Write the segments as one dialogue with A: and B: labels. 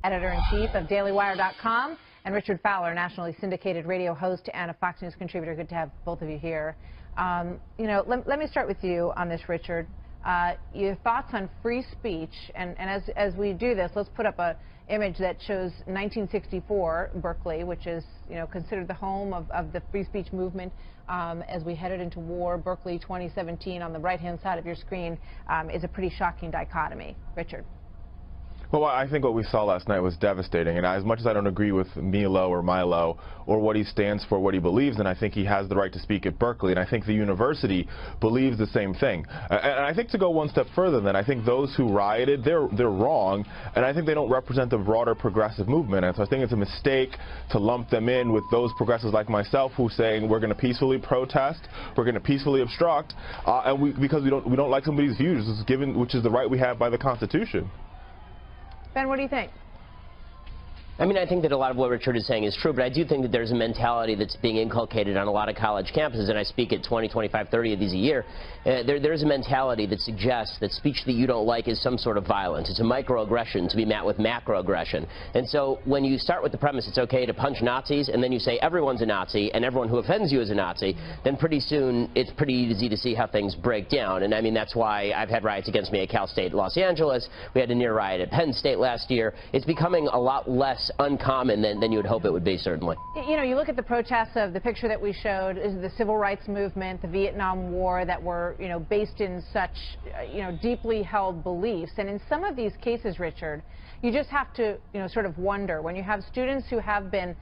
A: Editor-in-Chief of DailyWire.com, and Richard Fowler, nationally syndicated radio host and a Fox News contributor. Good to have both of you here. Let me start with you on this, Richard. Your thoughts on free speech, and as we do this, let's put up an image that shows 1964 Berkeley, which is considered the home of the free speech movement as we headed into war. Berkeley 2017 on the right-hand side of your screen is a pretty shocking dichotomy. Richard.
B: Well, I think what we saw last night was devastating, and as much as I don't agree with Milo or Milo or what he stands for, what he believes in, I think he has the right to speak at Berkeley, and I think the university believes the same thing. And I think to go one step further than I think those who rioted, they're wrong, and I think they don't represent the broader progressive movement, and so I think it's a mistake to lump them in with those progressives like myself who saying we're going to peacefully protest, we're going to peacefully obstruct, because we don't like somebody's views, which is the right we have by the Constitution.
A: Ben, what do you think?
C: I mean, I think that a lot of what Richard is saying is true, but I do think that there's a mentality that's being inculcated on a lot of college campuses, and I speak at 20, 25, 30 of these a year. There's a mentality that suggests that speech that you don't like is some sort of violence. It's a microaggression to be met with macroaggression. And so when you start with the premise it's okay to punch Nazis, and then you say everyone's a Nazi, and everyone who offends you is a Nazi, then pretty soon it's pretty easy to see how things break down. And I mean, that's why I've had riots against me at Cal State Los Angeles. We had a near riot at Penn State last year. It's becoming a lot less uncommon than you would hope it would be, certainly.
A: You look at the protests of the picture that we showed, is the civil rights movement, the Vietnam War, that were, based in such, deeply held beliefs. And in some of these cases, Richard, you just have to, sort of wonder, when you have students who have been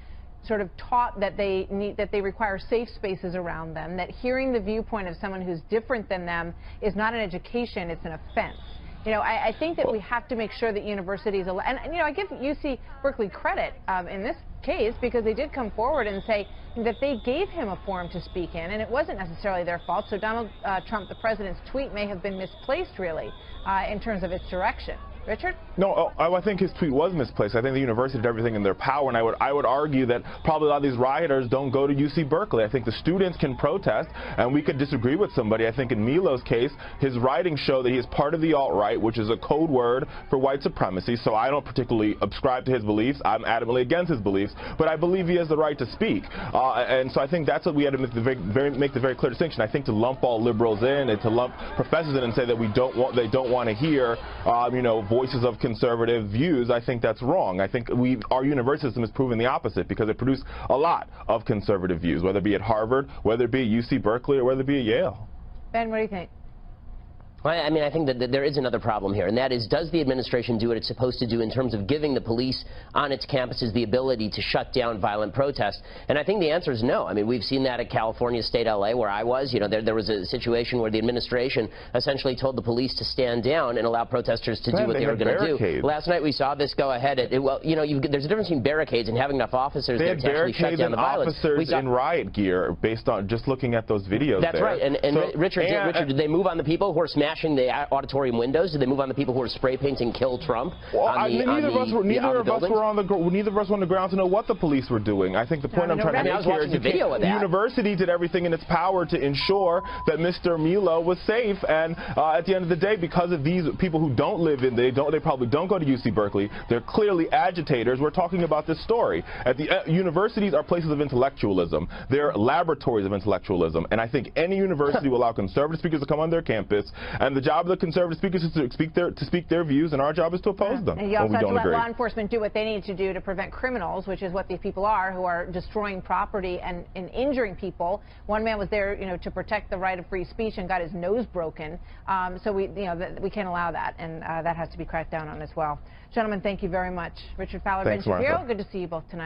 A: sort of taught that they require safe spaces around them, that hearing the viewpoint of someone who's different than them is not an education, it's an offense. I think that we have to make sure that universities, and I give UC Berkeley credit in this case because they did come forward and say that they gave him a forum to speak in, and it wasn't necessarily their fault. So Donald Trump, the president's tweet, may have been misplaced, really, in terms of its direction. Richard?
B: No, I think his tweet was misplaced. I think the university did everything in their power, and I would argue that probably a lot of these rioters don't go to UC Berkeley. I think the students can protest, and we could disagree with somebody. I think in Milo's case, his writings show that he is part of the alt-right, which is a code word for white supremacy, so I don't particularly subscribe to his beliefs. I'm adamantly against his beliefs, but I believe he has the right to speak. And so I think that's what we had to make the very clear distinction. I think to lump all liberals in and to lump professors in and say that they don't want to hear, voices of conservative views, I think that's wrong. I think our university system has proven the opposite because it produced a lot of conservative views, whether it be at Harvard, whether it be at UC Berkeley, or whether it be at Yale.
A: Ben, what do you think?
C: Well, I mean, I think that there is another problem here, and that is, does the administration do what it's supposed to do in terms of giving the police on its campuses the ability to shut down violent protests? And I think the answer is no. I mean, we've seen that at California State LA, where I was. There was a situation where the administration essentially told the police to stand down and allow protesters to do what they were going to do. Last night we saw this go ahead. There's a difference between barricades and having enough officers there to actually shut down the violence.
B: Officers in riot gear, based on just looking at those videos.
C: That's right. And so, Richard, did they move on the people who are smashing the auditorium windows? Did they move on the people who were spray painting "Kill Trump"?
B: Well, neither of us were on the ground to know what the police were doing. I think the point I'm trying to make here is the university did everything in its power to ensure that Mr. Milo was safe, and at the end of the day, because of these people who don't live in, they probably don't go to UC Berkeley, they're clearly agitators. We're talking about this story. At the universities are places of intellectualism. They're laboratories of intellectualism, and I think any university will allow conservative speakers to come on their campus, and the job of the conservative speakers is to speak their views, and our job is to oppose them.
A: And you also have to let law enforcement do what they need to do to prevent criminals, which is what these people are, who are destroying property and injuring people. One man was there, to protect the right of free speech and got his nose broken. So we can't allow that, and that has to be cracked down on as well. Gentlemen, thank you very much. Richard Fowler, Ben Shapiro, good to see you both tonight.